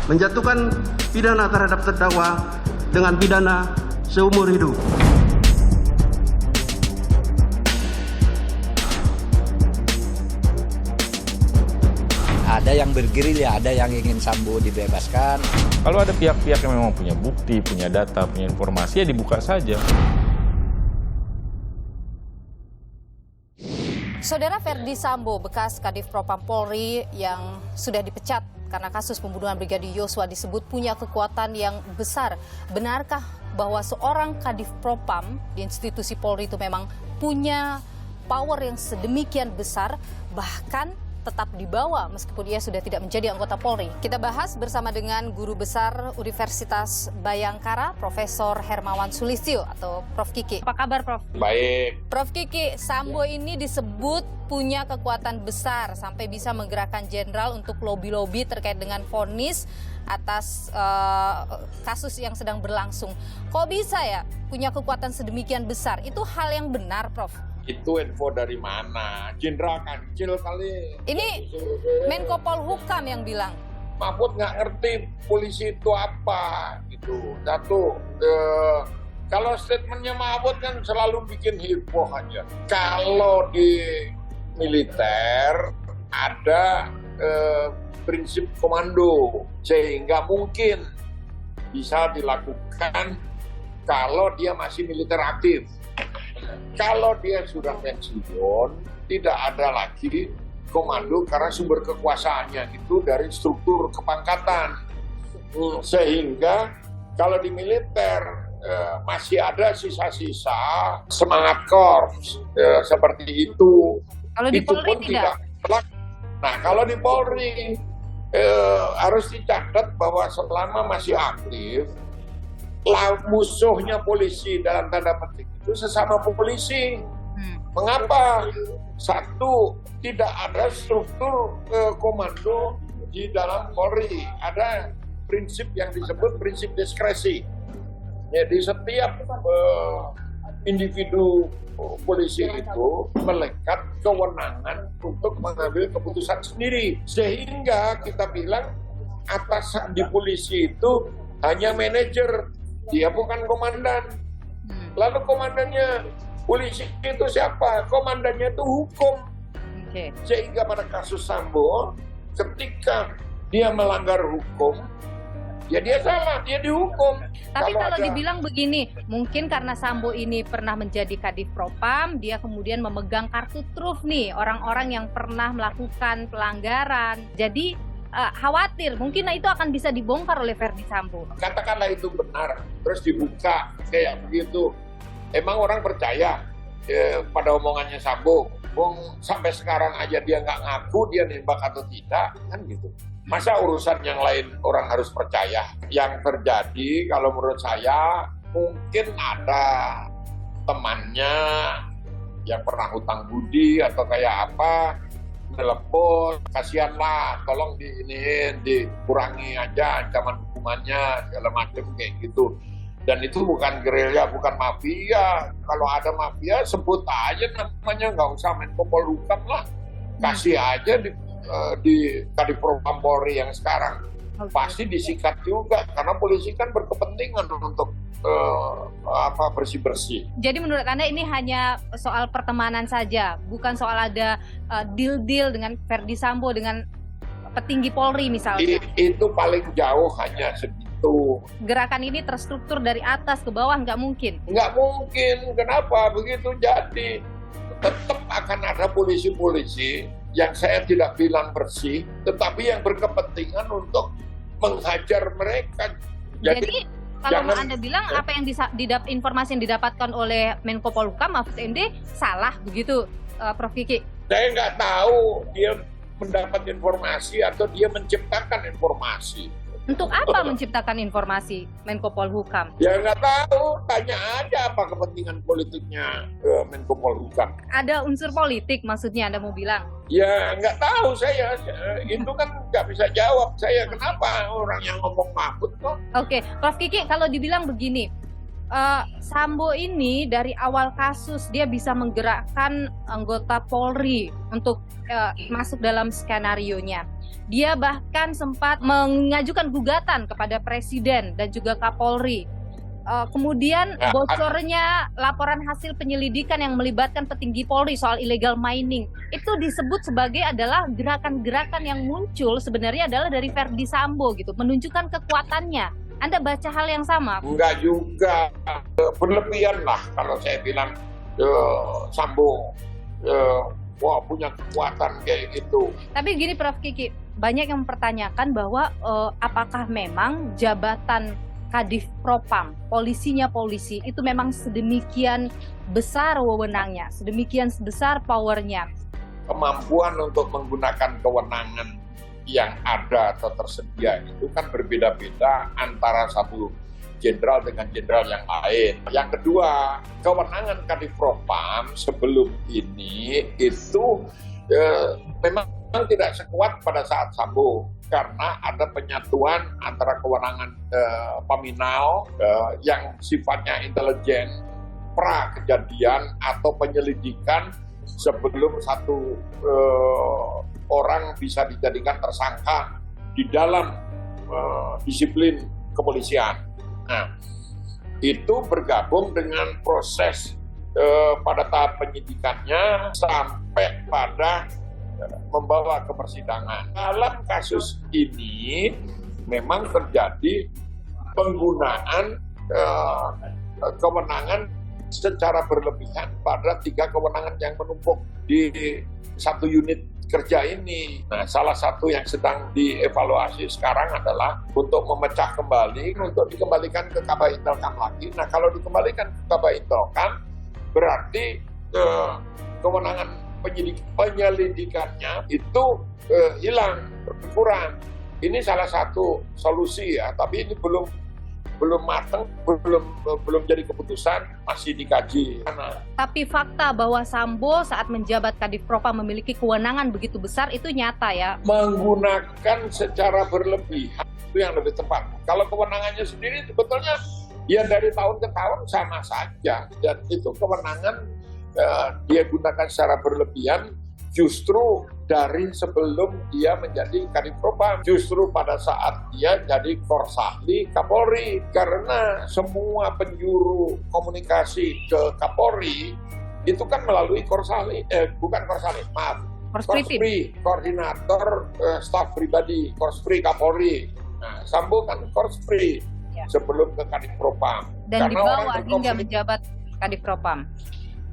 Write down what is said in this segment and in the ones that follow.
menjatuhkan pidana terhadap terdakwa dengan pidana seumur hidup. Ada yang bergerilya, ada yang ingin Sambo dibebaskan. Kalau ada pihak-pihak yang memang punya bukti, punya data, punya informasi, ya dibuka saja. Saudara Ferdi Sambo, bekas Kadif Propam Polri yang sudah dipecat karena kasus pembunuhan Brigadir Yosua disebut punya kekuatan yang besar. Benarkah bahwa seorang Kadif Propam di institusi Polri itu memang punya power yang sedemikian besar, bahkan tetap dibawa meskipun ia sudah tidak menjadi anggota Polri? Kita bahas bersama dengan Guru Besar Universitas Bayangkara, Profesor Hermawan Sulistyo atau Prof. Kiki. Apa kabar, Prof? Baik. Prof. Kiki, Sambo ini disebut punya kekuatan besar sampai bisa menggerakkan jenderal untuk lobby-lobby terkait dengan vonis atas kasus yang sedang berlangsung. Kok bisa ya punya kekuatan sedemikian besar? Itu hal yang benar, Prof? Itu info dari mana? Jenderal Kancil kali. Ini Menko Polhukam yang bilang. Mahfud nggak ngerti polisi itu apa gitu. Satu, kalau statementnya Mahfud kan selalu bikin heboh aja. Kalau di militer ada prinsip komando sehingga mungkin bisa dilakukan kalau dia masih militer aktif. Kalau dia sudah pensiun, tidak ada lagi komando karena sumber kekuasaannya itu dari struktur kepangkatan. Sehingga kalau di militer masih ada sisa-sisa semangat korps seperti itu. Kalau di itu Polri pun tidak. Nah, kalau di Polri harus dicatat bahwa selama masih aktif, musuhnya polisi dalam tanda petik itu sesama polisi. Mengapa? Satu, tidak ada struktur komando di dalam Polri. Ada prinsip yang disebut prinsip diskresi. Jadi setiap individu polisi itu melekat kewenangan untuk mengambil keputusan sendiri. Sehingga kita bilang atasan di polisi itu hanya manajer, dia bukan komandan. Lalu komandannya polisi itu siapa? Komandannya itu hukum. Okay. Sehingga pada kasus Sambo, ketika dia melanggar hukum, ya dia salah, dia dihukum. Tapi kalau dibilang begini, mungkin karena Sambo ini pernah menjadi Kadif Propam, dia kemudian memegang kartu truf nih, orang-orang yang pernah melakukan pelanggaran. Jadi khawatir mungkin itu akan bisa dibongkar oleh Ferdi Sambo. Katakanlah itu benar, terus dibuka kayak begitu. Emang orang percaya pada omongannya Sambo? Sampai sekarang aja dia nggak ngaku dia nembak atau tidak, kan gitu. Masa urusan yang lain orang harus percaya? Yang terjadi kalau menurut saya mungkin ada temannya yang pernah hutang budi atau kayak apa, telepon, kasihanlah, tolong dikurangi aja ancaman hukumannya, segala macam kayak gitu. Dan itu bukan gerilya, bukan mafia. Kalau ada mafia, sebut aja namanya, nggak usah Menko Polhukam lah. Kasih aja di Kadif Propam Polri yang sekarang. Pasti disikat juga, karena polisi kan berkepentingan untuk bersih-bersih. Jadi menurut Anda ini hanya soal pertemanan saja, bukan soal ada deal-deal dengan Ferdi Sambo, dengan petinggi Polri misalnya? Itu paling jauh hanya segitu. Gerakan ini terstruktur dari atas ke bawah, nggak mungkin? Nggak mungkin. Kenapa? Begitu jadi tetap akan ada polisi-polisi yang saya tidak bilang bersih, tetapi yang berkepentingan untuk menghajar mereka. Jadi kalau Anda bilang apa yang informasi yang didapatkan oleh Menko Polhukam, Mahfud MD salah begitu, Prof. Kiki? Saya nggak tahu dia mendapat informasi atau dia menciptakan informasi. Untuk apa menciptakan informasi Menko Polhukam? Ya nggak tahu, tanya aja apa kepentingan politiknya Menko Polhukam. Ada unsur politik maksudnya Anda mau bilang? Ya nggak tahu saya, itu kan nggak bisa jawab saya kenapa orang yang ngomong Mahfud kok. Oke, Prof. Kiki, kalau dibilang begini, Sambo ini dari awal kasus dia bisa menggerakkan anggota Polri untuk masuk dalam skenarionya. Dia bahkan sempat mengajukan gugatan kepada Presiden dan juga Kapolri. Kemudian bocornya laporan hasil penyelidikan yang melibatkan petinggi Polri soal illegal mining itu disebut sebagai adalah gerakan-gerakan yang muncul sebenarnya adalah dari Verdi Sambo gitu, menunjukkan kekuatannya. Anda baca hal yang sama? Enggak juga, berlebihan lah kalau saya bilang Sambo wah punya kekuatan kayak gitu. Tapi gini Prof Kiki, banyak yang mempertanyakan bahwa apakah memang jabatan Kadif Propam, polisinya polisi, itu memang sedemikian besar wewenangnya, sedemikian besar powernya. Kemampuan untuk menggunakan kewenangan yang ada atau tersedia itu kan berbeda-beda antara satu jenderal dengan jenderal yang lain. Yang kedua, kewenangan Kadif Propam sebelum ini itu memang tidak sekuat pada saat Sambo karena ada penyatuan antara kewenangan Paminal yang sifatnya intelijen pra kejadian atau penyelidikan sebelum satu orang bisa dijadikan tersangka di dalam disiplin kepolisian. Nah, itu bergabung dengan proses pada tahap penyidikannya sampai pada membawa ke persidangan. Dalam kasus ini memang terjadi penggunaan kewenangan secara berlebihan pada 3 kewenangan yang menumpuk di satu unit kerja ini. Nah, salah satu yang sedang dievaluasi sekarang adalah untuk memecah kembali, untuk dikembalikan ke Kabah Intelkam lagi. Nah, kalau dikembalikan ke Kabah Intelkam, berarti kewenangan penyelidikannya itu hilang, berkurang. Ini salah satu solusi ya, tapi ini belum matang, belum jadi keputusan, masih dikaji. Tapi fakta bahwa Sambo saat menjabat Kadif Propam memiliki kewenangan begitu besar itu nyata ya. Menggunakan secara berlebihan itu yang lebih tepat. Kalau kewenangannya sendiri sebetulnya ya dari tahun ke tahun sama saja, dan itu kewenangan dia gunakan secara berlebihan justru dari sebelum dia menjadi Kadif Propam, justru pada saat dia jadi Korsahli Kapolri, karena semua penjuru komunikasi ke Kapolri itu kan melalui Korsahli, Korspri, koordinator staf pribadi, Korspri Kapolri. Nah, Sambo kan Korspri sebelum ke Kadif Propam. Dan dibawa hingga menjabat Kadif Propam.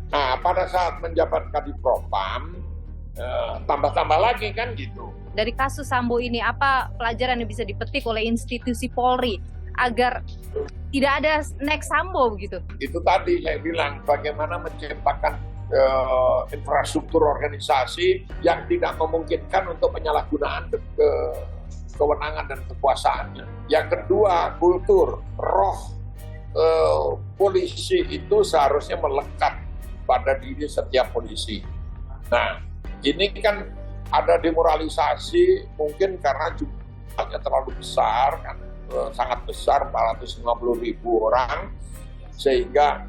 Nah, pada saat menjabat Kadif Propam, tambah-tambah lagi kan gitu. Dari kasus Sambo ini, apa pelajaran yang bisa dipetik oleh institusi Polri agar tidak ada next Sambo begitu? Itu tadi saya bilang, bagaimana menciptakan infrastruktur organisasi yang tidak memungkinkan untuk penyalahgunaan kewenangan dan kekuasaannya. Yang kedua, kultur, roh polisi itu seharusnya melekat pada diri setiap polisi. Nah, ini kan ada demoralisasi mungkin karena jumlahnya terlalu besar, kan, sangat besar, 450.000 orang, sehingga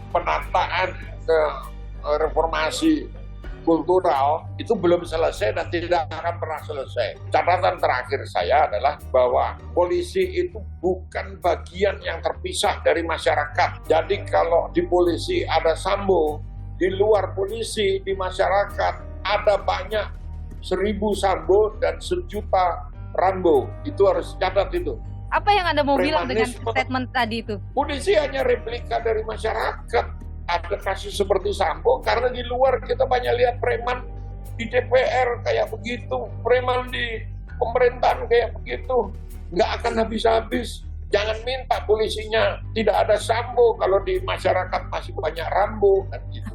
penataan reformasi kultural itu belum selesai dan tidak akan pernah selesai. Catatan terakhir saya adalah bahwa polisi itu bukan bagian yang terpisah dari masyarakat. Jadi kalau di polisi ada Sambo, di luar polisi, di masyarakat ada banyak 1.000 Sambo dan 1 juta Rambo. Itu harus catat itu. Apa yang Anda mau bilang dengan statement tadi itu? Polisi hanya replika dari masyarakat. Ada kasus seperti Sambo karena di luar kita banyak lihat preman di DPR kayak begitu, preman di pemerintahan kayak begitu, nggak akan habis-habis. Jangan minta polisinya tidak ada Sambo kalau di masyarakat masih banyak Rambo kan gitu.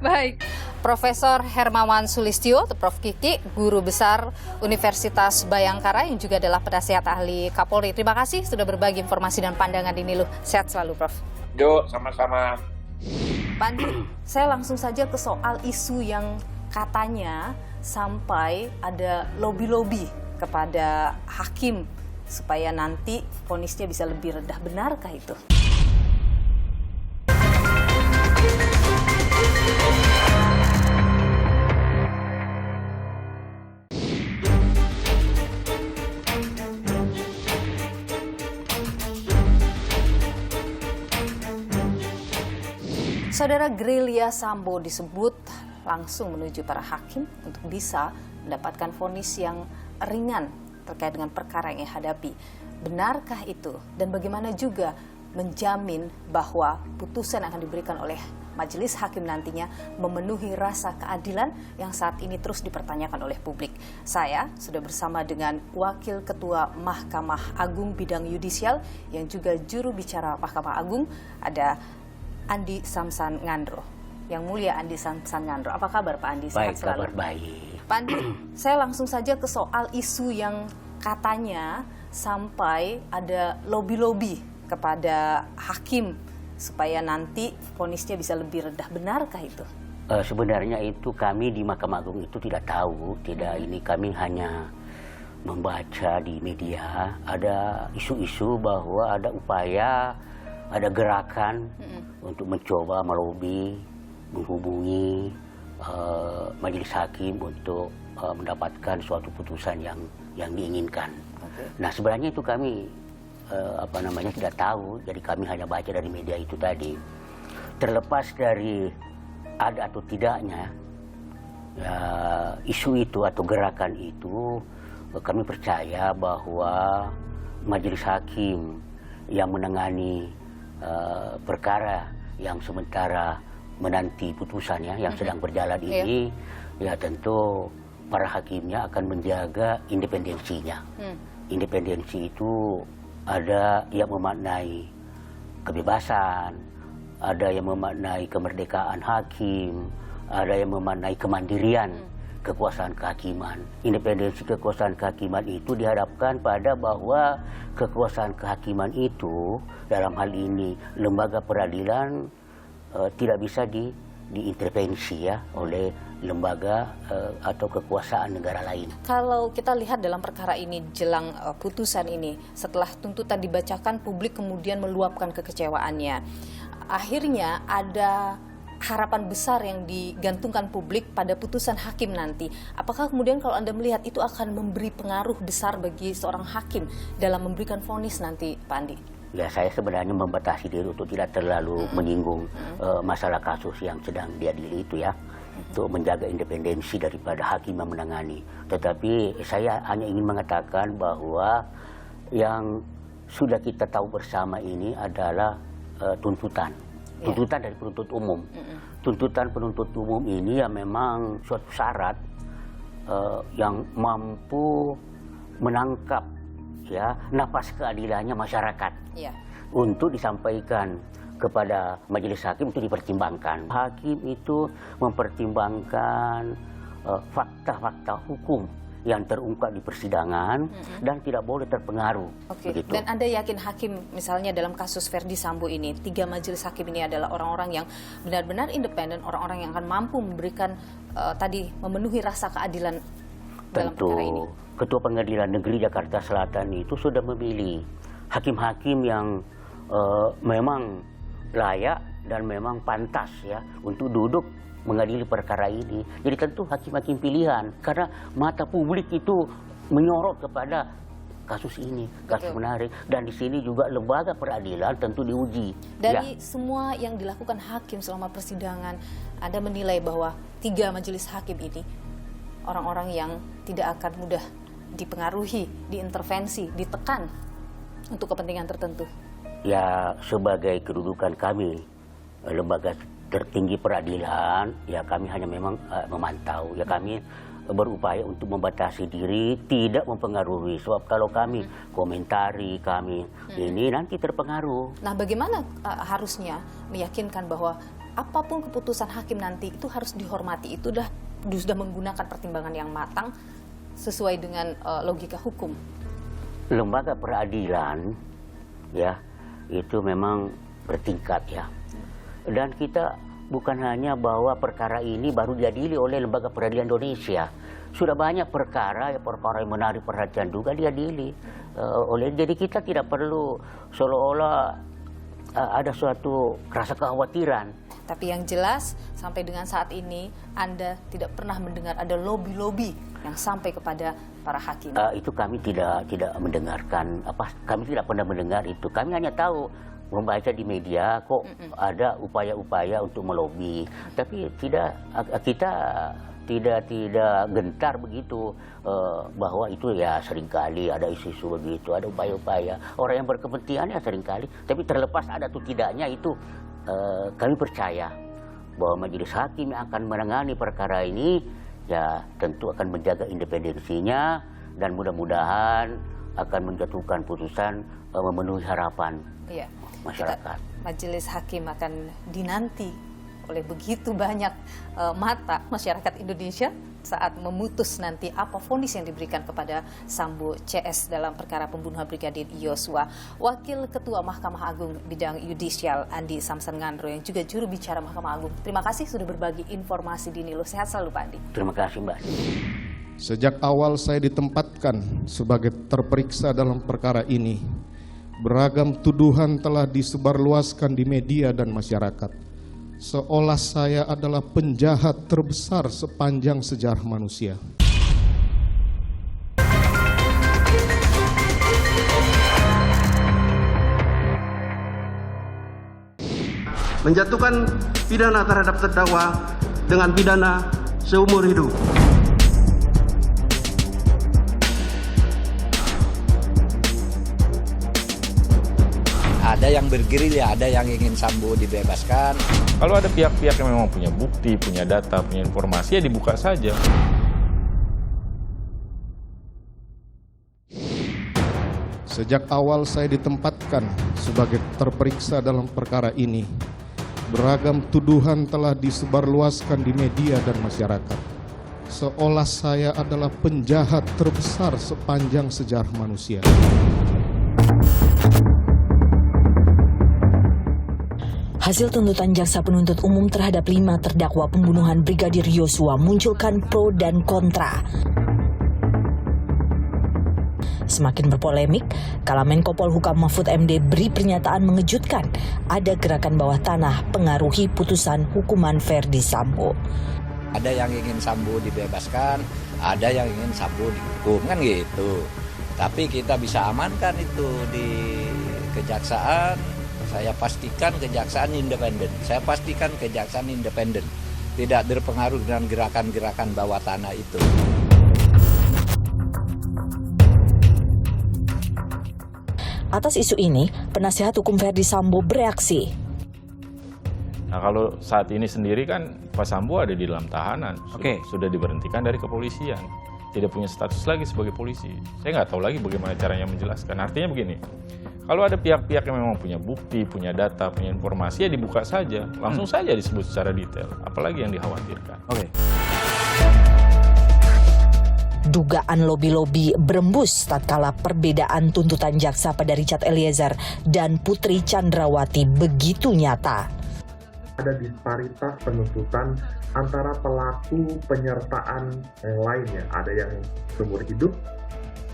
Baik, Profesor Hermawan Sulistyo atau Prof Kiki, Guru Besar Universitas Bayangkara yang juga adalah penasihat ahli Kapolri. Terima kasih sudah berbagi informasi dan pandangan di Niluh. Sehat selalu, Prof. Yuk, sama-sama. Pak Andi, saya langsung saja ke soal isu yang katanya sampai ada lobby-lobby kepada hakim supaya nanti vonisnya bisa lebih rendah. Benarkah itu? Saudara, gerilya Sambo disebut langsung menuju para hakim untuk bisa mendapatkan vonis yang ringan terkait dengan perkara yang ia hadapi. Benarkah itu? Dan bagaimana juga menjamin bahwa putusan yang akan diberikan oleh majelis hakim nantinya memenuhi rasa keadilan yang saat ini terus dipertanyakan oleh publik. Saya sudah bersama dengan Wakil Ketua Mahkamah Agung Bidang Yudisial yang juga juru bicara Mahkamah Agung, ada Andi Samsan Ngandro. Yang mulia Andi Samsan Ngandro. Apa kabar Pak Andi? Baik, Sehat selalu. kabar baik. Pak Andi, saya langsung saja ke soal isu yang katanya sampai ada lobby-lobby kepada hakim supaya nanti vonisnya bisa lebih rendah. Benarkah itu? Sebenarnya itu kami di Mahkamah Agung itu tidak tahu, ini kami hanya membaca di media ada isu-isu bahwa ada upaya, ada gerakan untuk mencoba melobi, menghubungi majelis hakim untuk mendapatkan suatu putusan yang diinginkan. Okay. Nah sebenarnya itu kami tidak tahu, jadi kami hanya baca dari media itu tadi. Terlepas dari ada atau tidaknya ya, isu itu atau gerakan itu, kami percaya bahwa majelis hakim yang menangani perkara yang sementara menanti putusannya yang sedang berjalan ini, ya tentu para hakimnya akan menjaga independensinya. Independensi itu ada yang memaknai kebebasan, ada yang memaknai kemerdekaan hakim, ada yang memaknai kemandirian kekuasaan kehakiman. Independensi kekuasaan kehakiman itu diharapkan pada bahwa kekuasaan kehakiman itu dalam hal ini lembaga peradilan tidak bisa diintervensi ya oleh lembaga atau kekuasaan negara lain. Kalau kita lihat dalam perkara ini jelang putusan ini, setelah tuntutan dibacakan, publik kemudian meluapkan kekecewaannya. Akhirnya ada harapan besar yang digantungkan publik pada putusan hakim nanti. Apakah kemudian kalau Anda melihat itu akan memberi pengaruh besar bagi seorang hakim dalam memberikan vonis nanti, Pak Andi? Ya, saya sebenarnya membatasi diri untuk tidak terlalu menyinggung masalah kasus yang sedang diadili itu ya, untuk menjaga independensi daripada hakim yang menangani. Tetapi saya hanya ingin mengatakan bahwa yang sudah kita tahu bersama ini adalah tuntutan dari penuntut umum. Tuntutan penuntut umum ini ya memang suatu syarat yang mampu menangkap ya napas keadilannya masyarakat untuk disampaikan kepada majelis hakim untuk dipertimbangkan. Hakim itu mempertimbangkan fakta-fakta hukum yang terungkap di persidangan dan tidak boleh terpengaruh. Oke. Dan Anda yakin hakim misalnya dalam kasus Verdi Sambo ini, 3 majelis hakim ini adalah orang-orang yang benar-benar independen, orang-orang yang akan mampu memberikan memenuhi rasa keadilan dalam perkara ini? Ketua Pengadilan Negeri Jakarta Selatan itu sudah memilih hakim-hakim yang memang layak dan memang pantas ya untuk duduk mengadili perkara ini. Jadi tentu hakim-hakim pilihan karena mata publik itu menyorot kepada kasus ini, kasus menarik, dan di sini juga lembaga peradilan tentu diuji. Dari semua yang dilakukan hakim selama persidangan, Anda menilai bahwa 3 majelis hakim ini orang-orang yang tidak akan mudah dipengaruhi, diintervensi, ditekan untuk kepentingan tertentu? Ya, sebagai kedudukan kami lembaga tertinggi peradilan, ya kami hanya memang memantau. Ya kami berupaya untuk membatasi diri, tidak mempengaruhi. Sebab kalau kami komentari ini nanti terpengaruh. Nah, bagaimana harusnya meyakinkan bahwa apapun keputusan hakim nanti itu harus dihormati, itu sudah menggunakan pertimbangan yang matang sesuai dengan logika hukum? Lembaga peradilan ya itu memang bertingkat ya. Dan kita bukan hanya bahwa perkara ini baru diadili oleh Lembaga Peradilan Indonesia. Sudah banyak perkara yang menarik perhatian juga diadili oleh. Jadi kita tidak perlu seolah-olah ada suatu rasa kekhawatiran. Tapi yang jelas sampai dengan saat ini Anda tidak pernah mendengar ada lobby-lobby yang sampai kepada para hakim. Itu kami tidak mendengarkan kami tidak pernah mendengar itu. Kami hanya tahu membaca di media kok ada upaya-upaya untuk melobi, tapi kita tidak gentar begitu bahwa itu ya seringkali ada isu-isu begitu, ada upaya-upaya orang yang berkepentingan ya seringkali, tapi terlepas ada atau tidaknya itu kami percaya bahwa majelis hakim yang akan menangani perkara ini ya tentu akan menjaga independensinya dan mudah-mudahan akan menjatuhkan putusan memenuhi harapan masyarakat. Majelis hakim akan dinanti oleh begitu banyak mata masyarakat Indonesia saat memutus nanti apa vonis yang diberikan kepada Sambo CS dalam perkara pembunuhan Brigadir Yosua. Wakil Ketua Mahkamah Agung Bidang Yudisial Andi Samsan Ngandro yang juga juru bicara Mahkamah Agung. Terima kasih sudah berbagi informasi di Nilo. Sehat selalu Pak Andi. Terima kasih Mbak. Sejak awal saya ditempatkan sebagai terperiksa dalam perkara ini, beragam tuduhan telah disebarluaskan di media dan masyarakat. Seolah saya adalah penjahat terbesar sepanjang sejarah manusia. Menjatuhkan pidana terhadap terdakwa dengan pidana seumur hidup. Ada yang bergerilya, ada yang ingin Sambo dibebaskan. Kalau ada pihak-pihak yang memang punya bukti, punya data, punya informasi, ya dibuka saja. Sejak awal saya ditempatkan sebagai terperiksa dalam perkara ini, beragam tuduhan telah disebarluaskan di media dan masyarakat. Seolah saya adalah penjahat terbesar sepanjang sejarah manusia. Hasil tuntutan jaksa penuntut umum terhadap 5 terdakwa pembunuhan Brigadir Yosua munculkan pro dan kontra. Semakin berpolemik, kala Menko Polhukam Mahfud MD beri pernyataan mengejutkan ada gerakan bawah tanah pengaruhi putusan hukuman Verdi Sambo. Ada yang ingin Sambo dibebaskan, ada yang ingin Sambo dihukum, kan gitu. Tapi kita bisa amankan itu di kejaksaan. Saya pastikan kejaksaan independen. Saya pastikan kejaksaan independen. Tidak berpengaruh dengan gerakan-gerakan bawah tanah itu. Atas isu ini, penasihat hukum Verdi Sambo bereaksi. Nah, kalau saat ini sendiri kan Pak Sambo ada di dalam tahanan. Sudah diberhentikan dari kepolisian. Tidak punya status lagi sebagai polisi. Saya nggak tahu lagi bagaimana caranya menjelaskan. Artinya begini, kalau ada pihak-pihak yang memang punya bukti, punya data, punya informasi, ya dibuka saja. Langsung saja disebut secara detail. Apalagi yang dikhawatirkan. Dugaan lobi-lobi berembus tatkala perbedaan tuntutan jaksa pada Richard Eliezer dan Putri Chandrawati begitu nyata. Ada disparitas penuntutan antara pelaku penyertaan yang lainnya. Ada yang seumur hidup,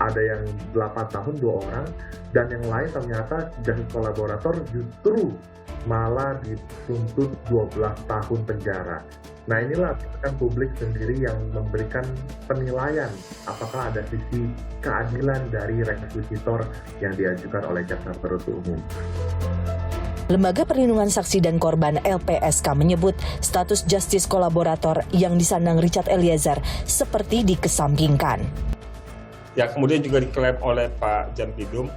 ada yang 8 tahun 2 orang, dan yang lain ternyata justice kolaborator justru malah dituntut 12 tahun penjara. Nah inilah kan publik sendiri yang memberikan penilaian apakah ada sisi keadilan dari rekuisitor yang diajukan oleh jaksa penuntut umum. Lembaga Perlindungan Saksi dan Korban LPSK menyebut status justice kolaborator yang disandang Richard Eliezer seperti dikesampingkan. Ya kemudian juga diklaim oleh Pak Jampidum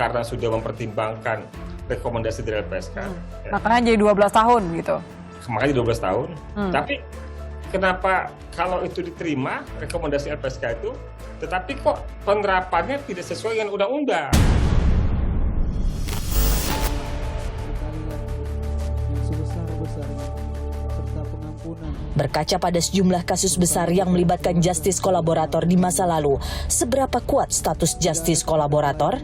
karena sudah mempertimbangkan rekomendasi dari LPSK. Makanya jadi 12 tahun gitu. Makanya 12 tahun. Tapi kenapa kalau itu diterima rekomendasi LPSK itu, tetapi kok penerapannya tidak sesuai dengan undang-undang? Berkaca pada sejumlah kasus besar yang melibatkan justice kolaborator di masa lalu, seberapa kuat status justice kolaborator?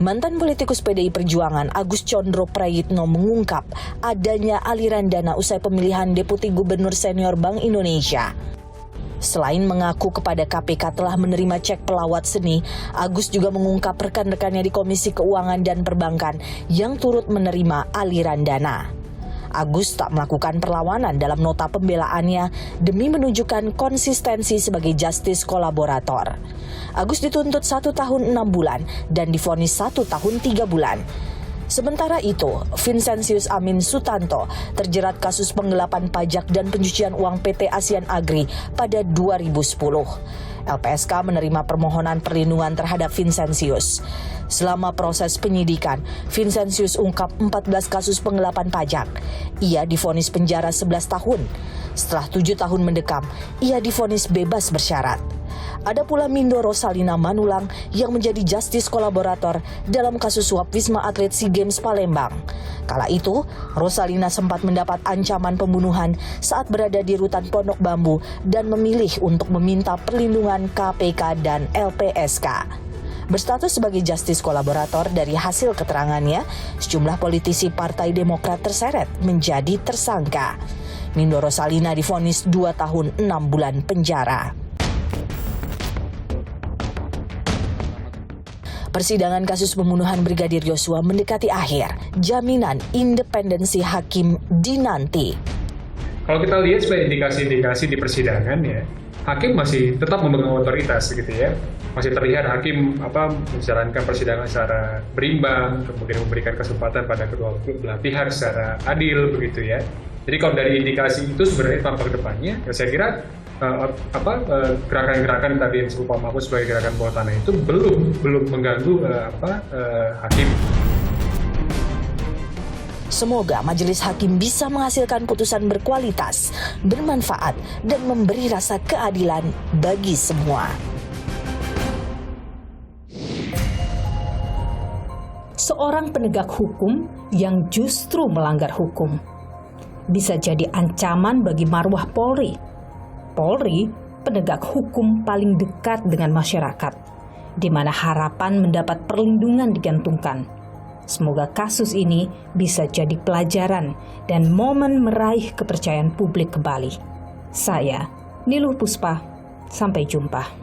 Mantan politikus PDI Perjuangan Agus Condro Prayitno mengungkap adanya aliran dana usai pemilihan Deputi Gubernur Senior Bank Indonesia. Selain mengaku kepada KPK telah menerima cek pelawat seni, Agus juga mengungkap rekan-rekannya di Komisi Keuangan dan Perbankan yang turut menerima aliran dana. Agus tak melakukan perlawanan dalam nota pembelaannya demi menunjukkan konsistensi sebagai justice kolaborator. Agus dituntut 1 tahun 6 bulan dan divonis 1 tahun 3 bulan. Sementara itu, Vincentius Amin Sutanto terjerat kasus penggelapan pajak dan pencucian uang PT Asian Agri pada 2010. LPSK menerima permohonan perlindungan terhadap Vincentius. Selama proses penyidikan, Vincentius ungkap 14 kasus penggelapan pajak. Ia divonis penjara 11 tahun. Setelah 7 tahun mendekam, ia divonis bebas bersyarat. Ada pula Mindo Rosalina Manulang yang menjadi justice kolaborator dalam kasus suap Wisma Atlet SEA Games Palembang. Kala itu, Rosalina sempat mendapat ancaman pembunuhan saat berada di rutan Pondok Bambu dan memilih untuk meminta perlindungan KPK dan LPSK. Berstatus sebagai justice kolaborator, dari hasil keterangannya, sejumlah politisi Partai Demokrat terseret menjadi tersangka. Mindo Rosalina divonis 2 tahun 6 bulan penjara. Persidangan kasus pembunuhan Brigadir Yosua mendekati akhir. Jaminan independensi hakim dinanti. Kalau kita lihat sebagai indikasi-indikasi di persidangan ya, hakim masih tetap memegang otoritas gitu ya. Masih terlihat hakim menjalankan persidangan secara berimbang, kemudian memberikan kesempatan pada kedua belah pihak secara adil begitu ya. Jadi kalau dari indikasi itu sebenarnya tampak depannya, ya saya kira gerakan-gerakan tadi yang disebut Pak Mahfud sebagai gerakan bawah tanah itu belum mengganggu hakim. Semoga majelis hakim bisa menghasilkan putusan berkualitas, bermanfaat, dan memberi rasa keadilan bagi semua. Seorang penegak hukum yang justru melanggar hukum bisa jadi ancaman bagi marwah Polri. Polri, penegak hukum paling dekat dengan masyarakat, di mana harapan mendapat perlindungan digantungkan. Semoga kasus ini bisa jadi pelajaran dan momen meraih kepercayaan publik kembali. Saya, Niluh Puspa, sampai jumpa.